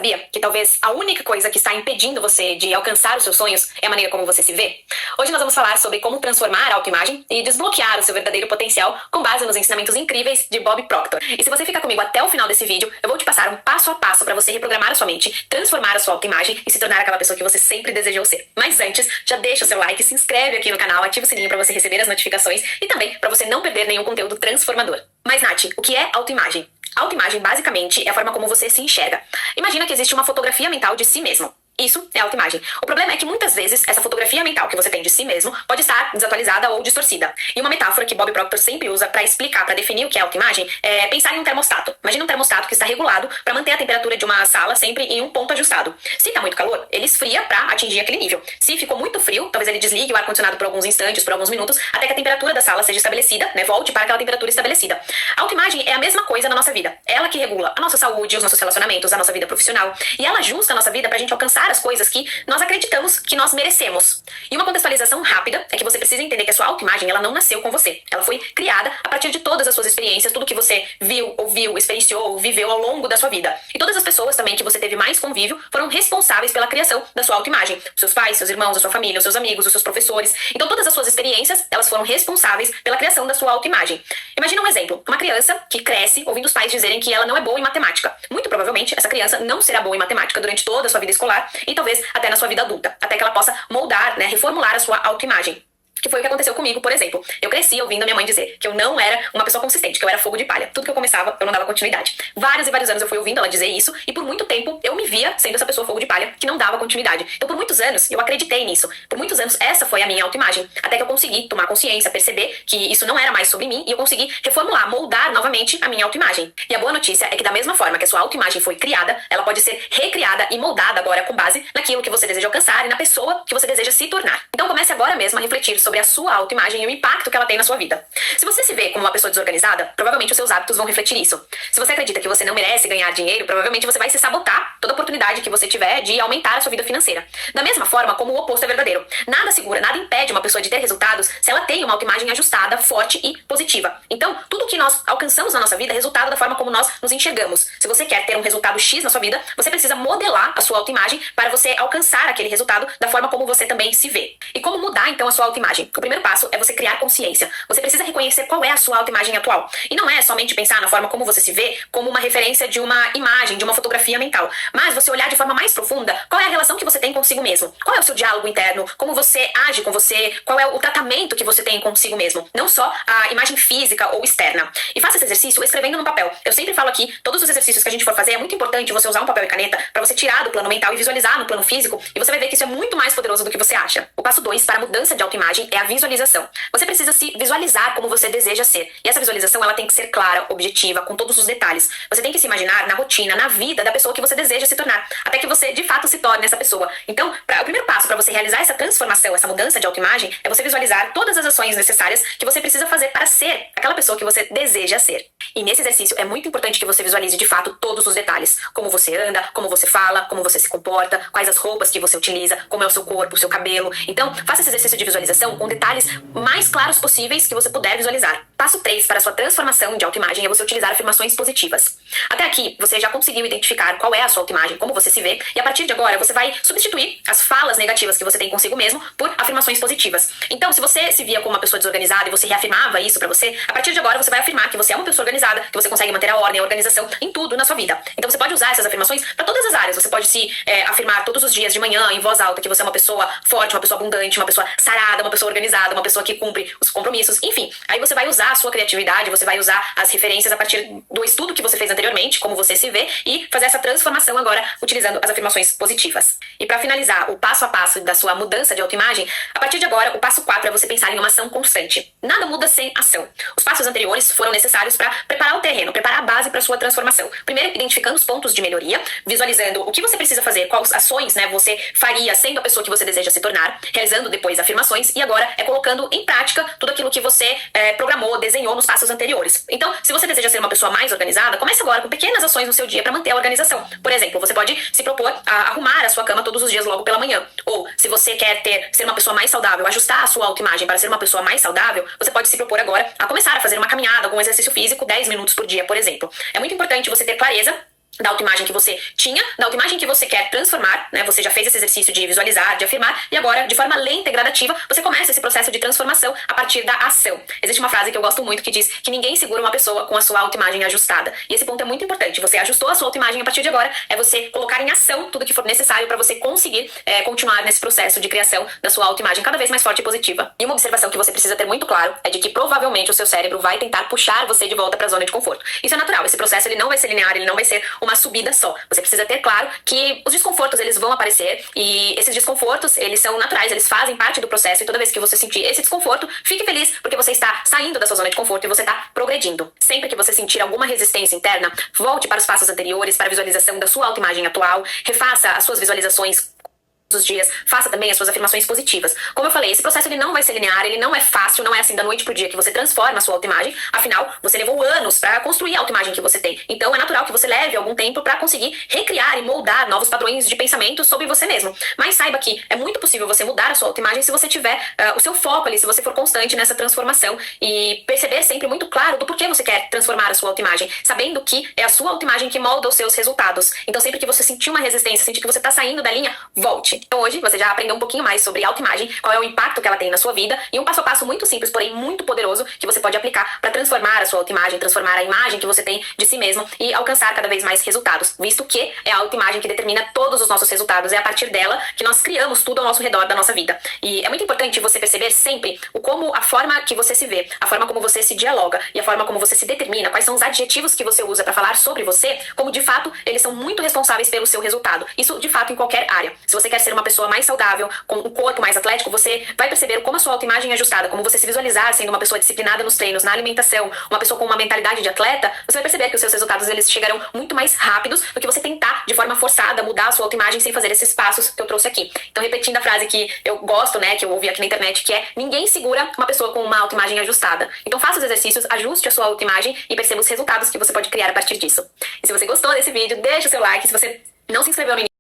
sabia que talvez a única coisa que está impedindo você de alcançar os seus sonhos é a maneira como você se vê? Hoje nós vamos falar sobre como transformar a autoimagem e desbloquear o seu verdadeiro potencial com base nos ensinamentos incríveis de Bob Proctor. E se você ficar comigo até o final desse vídeo, eu vou te passar um passo a passo para você reprogramar a sua mente, transformar a sua autoimagem e se tornar aquela pessoa que você sempre desejou ser. Mas antes, já deixa o seu like, se inscreve aqui no canal, ativa o sininho para você receber as notificações e também para você não perder nenhum conteúdo transformador. Mas Nath, o que é autoimagem? Autoimagem, basicamente, é a forma como você se enxerga. Imagina que existe uma fotografia mental de si mesmo. Isso é autoimagem. O problema é que muitas vezes essa fotografia mental que você tem de si mesmo pode estar desatualizada ou distorcida. E uma metáfora que Bob Proctor sempre usa para explicar, para definir o que é autoimagem, é pensar em um termostato. Imagina um termostato que está regulado para manter a temperatura de uma sala sempre em um ponto ajustado. Se está muito calor, ele esfria para atingir aquele nível. Se ficou muito frio, talvez ele desligue o ar-condicionado por alguns instantes, por alguns minutos, até que a temperatura da sala seja estabelecida, volte para aquela temperatura estabelecida. A autoimagem é a mesma coisa na nossa vida. Ela que regula a nossa saúde, os nossos relacionamentos, a nossa vida profissional. E ela ajusta a nossa vida para a gente alcançar as coisas que nós acreditamos que nós merecemos. E uma contextualização rápida é que você precisa entender que a sua autoimagem, ela não nasceu com você. Ela foi criada a partir de todas as suas experiências, tudo que você viu, ouviu, experienciou, viveu ao longo da sua vida. E todas as pessoas também que você teve mais convívio foram responsáveis pela criação da sua autoimagem. Seus pais, seus irmãos, a sua família, os seus amigos, os seus professores. Então todas as suas experiências, elas foram responsáveis pela criação da sua autoimagem. Imagina um exemplo, uma criança que cresce ouvindo os pais dizerem que ela não é boa em matemática. Muito provavelmente essa criança não será boa em matemática durante toda a sua vida escolar e talvez até na sua vida adulta, até que ela possa moldar, reformular a sua autoimagem. Que foi o que aconteceu comigo, por exemplo. Eu cresci ouvindo a minha mãe dizer que eu não era uma pessoa consistente, que eu era fogo de palha. Tudo que eu começava, eu não dava continuidade. Vários e vários anos eu fui ouvindo ela dizer isso, e por muito tempo eu me via sendo essa pessoa fogo de palha que não dava continuidade. Então por muitos anos eu acreditei nisso. Por muitos anos essa foi a minha autoimagem. Até que eu consegui tomar consciência, perceber que isso não era mais sobre mim, e eu consegui reformular, moldar novamente a minha autoimagem. E a boa notícia é que da mesma forma que a sua autoimagem foi criada, ela pode ser recriada e moldada agora com base naquilo que você deseja alcançar e na pessoa que você deseja se tornar. Então comece agora mesmo a refletir sobre a sua autoimagem e o impacto que ela tem na sua vida. Se você se vê como uma pessoa desorganizada, provavelmente os seus hábitos vão refletir isso. Se você acredita que você não merece ganhar dinheiro, provavelmente você vai se sabotar toda oportunidade que você tiver de aumentar a sua vida financeira. Da mesma forma como o oposto é verdadeiro. Nada segura, nada impede uma pessoa de ter resultados se ela tem uma autoimagem ajustada, forte e positiva. Então, tudo que nós alcançamos na nossa vida é resultado da forma como nós nos enxergamos. Se você quer ter um resultado X na sua vida, você precisa modelar a sua autoimagem para você alcançar aquele resultado da forma como você também se vê. E como mudar então a sua autoimagem? O primeiro passo é você criar consciência. Você precisa reconhecer qual é a sua autoimagem atual. E não é somente pensar na forma como você se vê como uma referência de uma imagem, de uma fotografia mental. Mas você olhar de forma mais profunda qual é a relação que você tem consigo mesmo. Qual é o seu diálogo interno, como você age com você, qual é o tratamento que você tem consigo mesmo. Não só a imagem física ou externa. E faça esse exercício escrevendo no papel. Eu sempre falo aqui, todos os exercícios que a gente for fazer, é muito importante você usar um papel e caneta para você tirar do plano mental e visualizar no plano físico. E você vai ver que isso é muito mais poderoso do que você acha. O passo 2 para a mudança de autoimagem é a visualização. Você precisa se visualizar como você deseja ser. E essa visualização, ela tem que ser clara, objetiva, com todos os detalhes. Você tem que se imaginar na rotina, na vida da pessoa que você deseja se tornar, até que você de fato se torne essa pessoa. Então, o primeiro passo para você realizar essa transformação, essa mudança de autoimagem, é você visualizar todas as ações necessárias que você precisa fazer para ser aquela pessoa que você deseja ser. E nesse exercício é muito importante que você visualize de fato todos os detalhes. Como você anda, como você fala, como você se comporta, quais as roupas que você utiliza, como é o seu corpo, o seu cabelo. Então, faça esse exercício de visualização com detalhes mais claros possíveis que você puder visualizar. Passo 3 para a sua transformação de autoimagem é você utilizar afirmações positivas. Até aqui, você já conseguiu identificar qual é a sua autoimagem, como você se vê, e a partir de agora você vai substituir as falas negativas que você tem consigo mesmo por afirmações positivas. Então, se você se via como uma pessoa desorganizada e você reafirmava isso pra você, a partir de agora você vai afirmar que você é uma pessoa organizada, que você consegue manter a ordem, a organização em tudo na sua vida. Então você pode usar essas afirmações para todas as áreas. Você pode se afirmar todos os dias de manhã, em voz alta, que você é uma pessoa forte, uma pessoa abundante, uma pessoa sarada, uma pessoa organizada, uma pessoa que cumpre os compromissos, enfim. Aí você vai usar a sua criatividade, você vai usar as referências a partir do estudo que você fez anteriormente, como você se vê, e fazer essa transformação agora utilizando as afirmações positivas. E para finalizar o passo a passo da sua mudança de autoimagem, a partir de agora, o passo 4 é você pensar em uma ação constante. Nada muda sem ação. Os passos anteriores foram necessários para preparar o terreno, preparar a base para sua transformação. Primeiro, identificando os pontos de melhoria, visualizando o que você precisa fazer, quais ações você faria sendo a pessoa que você deseja se tornar, realizando depois afirmações, e agora é colocando em prática tudo aquilo que você programou, desenhou nos passos anteriores. Então, se você deseja ser uma pessoa mais organizada, comece agora com pequenas ações no seu dia para manter a organização. Por exemplo, você pode se propor a arrumar a sua cama todos os dias logo pela manhã. Ou, se você quer ser uma pessoa mais saudável, ajustar a sua autoimagem para ser uma pessoa mais saudável, você pode se propor agora a começar a fazer uma caminhada, algum exercício físico, 10 minutos por dia, por exemplo. É muito importante você ter clareza da autoimagem que você tinha, da autoimagem que você quer transformar, né? Você já fez esse exercício de visualizar, de afirmar, e agora, de forma lenta e gradativa, você começa esse processo de transformação a partir da ação. Existe uma frase que eu gosto muito que diz que ninguém segura uma pessoa com a sua autoimagem ajustada. E esse ponto é muito importante. Você ajustou a sua autoimagem, a partir de agora é você colocar em ação tudo que for necessário para você conseguir continuar nesse processo de criação da sua autoimagem cada vez mais forte e positiva. E uma observação que você precisa ter muito claro é de que provavelmente o seu cérebro vai tentar puxar você de volta para a zona de conforto. Isso é natural. Esse processo ele não vai ser linear, ele não vai ser uma subida só. Você precisa ter claro que os desconfortos eles vão aparecer e esses desconfortos eles são naturais, eles fazem parte do processo e toda vez que você sentir esse desconforto, fique feliz porque você está saindo da sua zona de conforto e você está progredindo. Sempre que você sentir alguma resistência interna, volte para os passos anteriores, para a visualização da sua autoimagem atual, refaça as suas visualizações os dias, faça também as suas afirmações positivas. Como eu falei, esse processo ele não vai ser linear, ele não é fácil, não é assim da noite pro dia que você transforma a sua autoimagem, afinal, você levou anos para construir a autoimagem que você tem. Então é natural que você leve algum tempo para conseguir recriar e moldar novos padrões de pensamento sobre você mesmo. Mas saiba que é muito possível você mudar a sua autoimagem se você tiver o seu foco ali, se você for constante nessa transformação e perceber sempre muito claro do porquê você quer transformar a sua autoimagem, sabendo que é a sua autoimagem que molda os seus resultados. Então sempre que você sentir uma resistência, sentir que você tá saindo da linha, volte. Então hoje você já aprendeu um pouquinho mais sobre autoimagem, qual é o impacto que ela tem na sua vida e um passo a passo muito simples, porém muito poderoso que você pode aplicar para transformar a sua autoimagem, transformar a imagem que você tem de si mesmo e alcançar cada vez mais resultados, visto que é a autoimagem que determina todos os nossos resultados, é a partir dela que nós criamos tudo ao nosso redor da nossa vida. E é muito importante você perceber sempre como a forma que você se vê, a forma como você se dialoga e a forma como você se determina, quais são os adjetivos que você usa para falar sobre você, como de fato eles são muito responsáveis pelo seu resultado. Isso de fato em qualquer área. Se você quer ser uma pessoa mais saudável, com um corpo mais atlético, você vai perceber como a sua autoimagem é ajustada, como você se visualizar sendo uma pessoa disciplinada nos treinos, na alimentação, uma pessoa com uma mentalidade de atleta, você vai perceber que os seus resultados eles chegarão muito mais rápidos do que você tentar de forma forçada mudar a sua autoimagem sem fazer esses passos que eu trouxe aqui. Então repetindo a frase que eu gosto, né, que eu ouvi aqui na internet, que é: ninguém segura uma pessoa com uma autoimagem ajustada. Então faça os exercícios, ajuste a sua autoimagem e perceba os resultados que você pode criar a partir disso. E se você gostou desse vídeo, deixa o seu like. Se você não se inscreveu no